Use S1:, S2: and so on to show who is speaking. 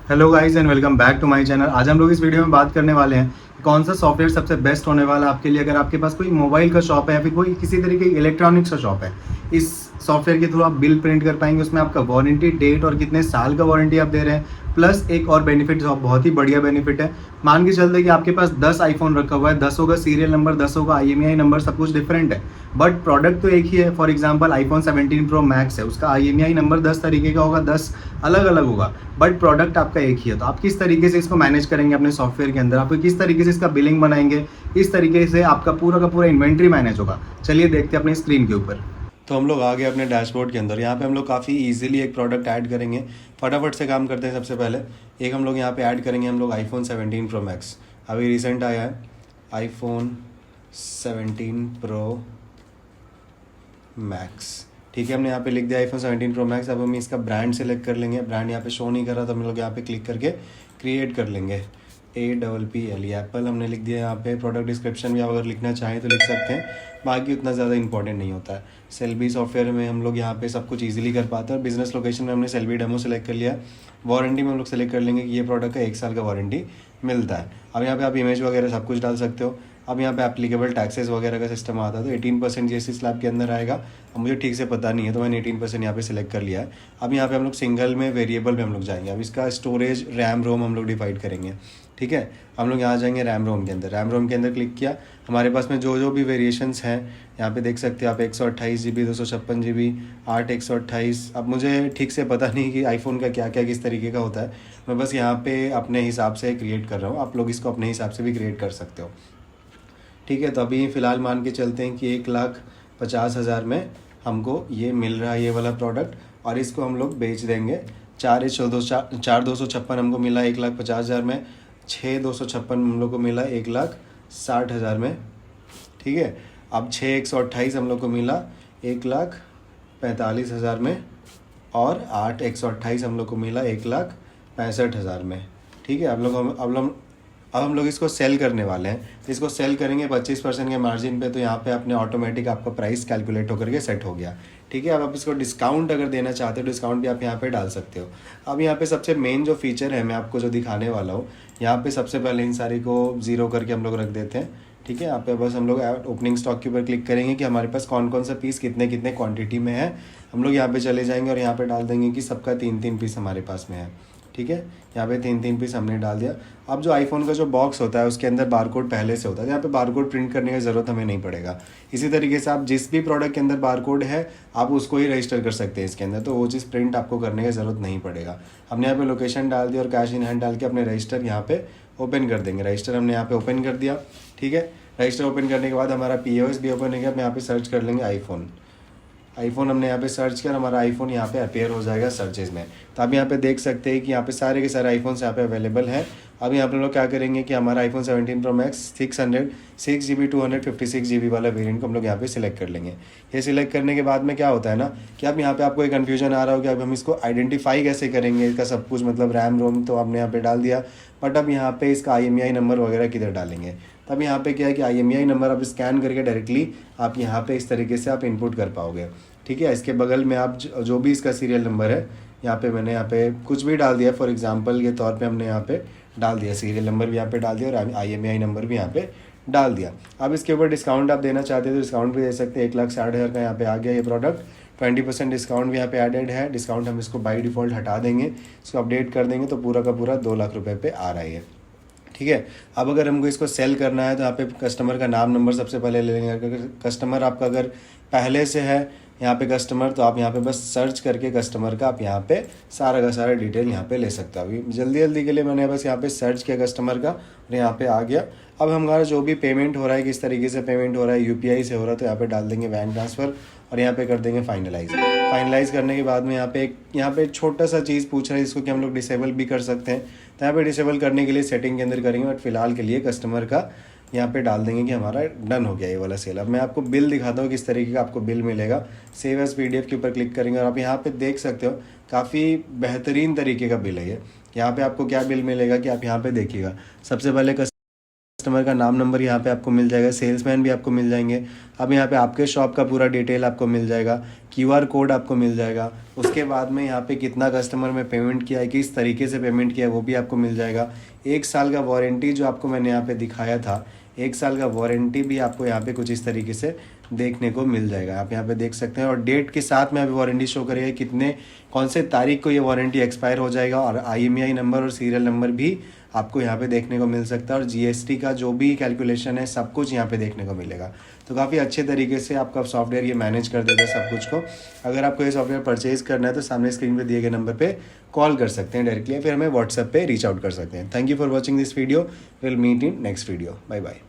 S1: Hello guys and welcome back to my channel. आज हम लोग इस वीडियो में बात करने वाले हैं कि कौन सा सॉफ्टवेयर सबसे बेस्ट होने वाला है आपके लिए, अगर आपके पास कोई मोबाइल का शॉप है या फिर कोई किसी तरीके की इलेक्ट्रॉनिक्स का शॉप है। इस सॉफ्टवेयर के थ्रू आप बिल प्रिंट कर पाएंगे, उसमें आपका वारंटी डेट और कितने साल का वारंटी आप दे रहे हैं, प्लस एक और बेनिफिट जो बहुत ही बढ़िया बेनिफिट है। मान के चलते कि आपके पास 10 आईफोन रखा हुआ है, 10 का सीरियल नंबर, 10 का IMEI नंबर, सब कुछ डिफरेंट है, बट प्रोडक्ट तो एक ही है। For example iPhone 17 pro max है, उसका IMEI नंबर 10 तरीके का होगा, 10 अलग अलग होगा, बट प्रोडक्ट आपका एक ही है। तो आप किस तरीके से इसको मैनेज करेंगे अपने सॉफ्टवेयर के अंदर, आप किस तरीके से इसका बिलिंग बनाएंगे, इस तरीके से आपका पूरा का पूरा इन्वेंट्री मैनेज होगा। चलिए देखते हैं अपनी स्क्रीन के ऊपर। तो हम लोग आ गए अपने डैशबोर्ड के अंदर। यहाँ पे हम लोग काफ़ी इजीली एक प्रोडक्ट ऐड करेंगे। फटाफट से काम करते हैं। सबसे पहले एक हम लोग यहाँ पे ऐड करेंगे हम लोग आईफोन 17 प्रो मैक्स। अभी रिसेंट आया है आईफोन 17 प्रो मैक्स। ठीक है, हमने यहाँ पे लिख दिया आईफोन 17 प्रो मैक्स। अब हम इसका ब्रांड सेलेक्ट कर लेंगे। ब्रांड यहाँ पे शो नहीं कर रहा तो हम लोग यहाँ पे क्लिक करके क्रिएट कर लेंगे। APPLE एप्पल हमने लिख दिया। यहाँ पे प्रोडक्ट डिस्क्रिप्शन भी आप अगर लिखना चाहें तो लिख सकते हैं, बाकी उतना ज़्यादा इंपॉर्टेंट नहीं होता है। सेल्बी सॉफ्टवेयर में हम लोग यहाँ पे सब कुछ ईजिली कर पाते हैं। और बिजनेस लोकेशन में हमने सेल्बी डेमो सेलेक्ट कर लिया। वारंटी में हम लोग सेलेक्ट कर लेंगे कि ये प्रोडक्ट का 1 साल का वारंटी मिलता है। अब यहाँ पे आप इमेज वगैरह सब कुछ डाल सकते हो। अब यहाँ पे एप्लीकेबल टैक्सेस वगैरह का सिस्टम आता है, तो 18% GST स्लैब के अंदर आएगा। अब मुझे ठीक से पता नहीं है तो मैंने 18% यहाँ पे सिलेक्ट कर लिया है। अब यहाँ पे हम लोग सिंगल में, वेरिएबल में हम लोग जाएंगे। अब इसका स्टोरेज रैम रोम हम लोग डिवाइड करेंगे। ठीक है, हम लोग यहाँ जाएंगे रैम रोम के अंदर। रैम रोम के अंदर क्लिक किया, हमारे पास में जो जो भी वेरिएशंस हैं यहाँ पे देख सकते हो आप। 128 GB, 256 GB, 8 128। अब मुझे ठीक से पता नहीं कि आईफोन का क्या क्या किस तरीके का होता है, मैं बस यहाँ पे अपने हिसाब से क्रिएट कर रहा हूँ। आप लोग इसको अपने हिसाब से भी क्रिएट कर सकते हो। ठीक है, तो अभी फ़िलहाल मान के चलते हैं कि 1,50,000 में हमको ये मिल रहा है, ये वाला प्रोडक्ट। और इसको हम लोग बेच देंगे 4,256 हमको मिला 1,50,000 में। 6,256 हम लोग को मिला 1,60,000 में। ठीक है, अब 6,128 हम लोग को मिला 1,45,000 में। और 8,128 हम लोग को मिला 1,65,000 में। ठीक है, अब हम लोग इसको सेल करने वाले हैं। तो इसको सेल करेंगे 25% के मार्जिन पे। तो यहाँ पे अपने ऑटोमेटिक आपका प्राइस कैलकुलेट होकर के सेट हो गया। ठीक है, अब आप इसको डिस्काउंट अगर देना चाहते हो, डिस्काउंट भी आप यहाँ पे डाल सकते हो। अब यहाँ पे सबसे मेन जो फीचर है मैं आपको जो दिखाने वाला हूँ, यहाँ पे सबसे पहले इन सारी को 0 करके हम लोग रख देते हैं। ठीक है, यहाँ पे बस हम लोग ओपनिंग स्टॉक के ऊपर क्लिक करेंगे कि हमारे पास कौन कौन सा पीस कितने कितने क्वांटिटी में है। हम लोग यहाँ पे चले जाएंगे और यहाँ पे डाल देंगे कि सबका 3-3 पीस हमारे पास में है। ठीक है, यहाँ पे 3-3 पीस हमने डाल दिया। अब जो आईफोन का जो बॉक्स होता है उसके अंदर बारकोड पहले से होता है, यहाँ पे बारकोड प्रिंट करने की ज़रूरत हमें नहीं पड़ेगा। इसी तरीके से आप जिस भी प्रोडक्ट के अंदर बारकोड है आप उसको ही रजिस्टर कर सकते हैं इसके अंदर, तो वो चीज़ प्रिंट आपको करने की ज़रूरत नहीं पड़ेगा। हमने यहाँ पे लोकेशन डाल दिया और कैश इन हैंड डाल के अपने रजिस्टर यहाँ पे ओपन कर देंगे। रजिस्टर हमने यहाँ पे ओपन कर दिया। ठीक है, रजिस्टर ओपन करने के बाद हमारा POS भी ओपन हो गया। अब यहाँ पे सर्च कर लेंगे आईफोन हमने यहाँ पे सर्च किया, हमारा आईफोन यहाँ पे अपीयर हो जाएगा सर्चेज में। तो आप यहाँ पे देख सकते हैं कि यहाँ पे सारे के सारे आईफोन्स यहाँ पे अवेलेबल हैं। अब यहाँ पे हम लोग क्या करेंगे कि हमारा iPhone 17 pro max 6 GB 256 GB वाला वेरिएंट को हम लोग यहाँ पे सिलेक्ट कर लेंगे। ये सिलेक्ट करने के बाद में क्या होता है ना कि अब यहाँ पे आपको एक कन्फ्यूजन आ रहा हो कि अब हम इसको आइडेंटिफाई कैसे करेंगे, इसका सब कुछ मतलब रैम रोम तो आपने यहाँ पे डाल दिया, बट अब यहाँ पे इसका IMEI नंबर वगैरह किधर डालेंगे। तब यहाँ पे क्या है कि IMEI नंबर आप स्कैन करके डायरेक्टली आप यहाँ पे इस तरीके से आप इनपुट कर पाओगे। ठीक है, इसके बगल में आप जो भी इसका सीरियल नंबर है यहाँ पे मैंने यहाँ पे कुछ भी डाल दिया। फॉर एग्जांपल के तौर पे हमने यहाँ पे डाल दिया, सीरियल नंबर भी यहाँ पे डाल दिया और IMEI नंबर भी यहाँ पे डाल दिया। अब इसके ऊपर डिस्काउंट आप देना चाहते हो तो डिस्काउंट भी दे सकते हैं। 1,60,000 का यहाँ पे आ गया ये प्रोडक्ट। 20% डिस्काउंट भी यहाँ पे एडेड है। डिस्काउंट हम इसको बाई डिफ़ॉल्ट हटा देंगे, इसको अपडेट कर देंगे तो पूरा का पूरा 2 लाख रुपये पे आ रहा है। ठीक है, अब अगर हमको इसको सेल करना है तो यहाँ पे कस्टमर का नाम नंबर सबसे पहले ले लेंगे। अगर कस्टमर आपका अगर पहले से है यहाँ पे कस्टमर, तो आप यहाँ पे बस सर्च करके कस्टमर का आप यहाँ पे सारा का सारा डिटेल यहाँ पे ले सकते हो। अभी जल्दी के लिए मैंने बस यहाँ पे सर्च किया कस्टमर का और यहाँ पे आ गया। अब हमारा जो भी पेमेंट हो रहा है, किस तरीके से पेमेंट हो रहा है, UPI से हो रहा है, तो यहाँ पे डाल देंगे बैंक ट्रांसफ़र और यहाँ पे कर देंगे फाइनलाइज करने के बाद में यहाँ पे एक छोटा सा चीज़ पूछ रहा है जिसको कि हम लोग डिसेबल भी कर सकते हैं। तो यहाँ पे डिसेबल करने के लिए सेटिंग के अंदर करेंगे, बट फिलहाल के लिए कस्टमर का यहाँ पे डाल देंगे कि हमारा डन हो गया ये वाला सेल। अब मैं आपको बिल दिखाता हूँ किस तरीके का आपको बिल मिलेगा। सेव एज PDF के ऊपर क्लिक करेंगे और आप यहाँ पे देख सकते हो काफ़ी बेहतरीन तरीके का बिल है ये। यहाँ पे आपको क्या बिल मिलेगा कि आप यहाँ पे देखिएगा, सबसे पहले कस्टमर का नाम नंबर यहाँ पे आपको मिल जाएगा, सेल्समैन भी आपको मिल जाएंगे। अब यहाँ पे आपके शॉप का पूरा डिटेल आपको मिल जाएगा, QR कोड आपको मिल जाएगा, उसके बाद में यहाँ पे कितना कस्टमर में पेमेंट किया है, किस तरीके से पेमेंट किया है, वो भी आपको मिल जाएगा। 1 साल का वारंटी जो आपको मैंने यहाँ पे दिखाया था, 1 साल का वारंटी भी आपको यहाँ पे कुछ इस तरीके से देखने को मिल जाएगा। आप यहाँ पे देख सकते हैं और डेट के साथ में अभी वारंटी शो करेगा कितने कौन से तारीख को ये वारंटी एक्सपायर हो जाएगा, और IMEI नंबर और सीरियल नंबर भी आपको यहाँ पे देखने को मिल सकता है, और GST का जो भी कैलकुलेशन है सब कुछ यहाँ पे देखने को मिलेगा। तो काफ़ी अच्छे तरीके से आपका सॉफ्टवेयर ये मैनेज कर देगा सब कुछ को। अगर आपको ये सॉफ्टवेयर परचेज करना है तो सामने स्क्रीन पे दिए गए नंबर पे कॉल कर सकते हैं डायरेक्टली, फिर हमें व्हाट्सएप पे रीच आउट कर सकते हैं। Thank you for watching this video, will meet in next video. Bye bye.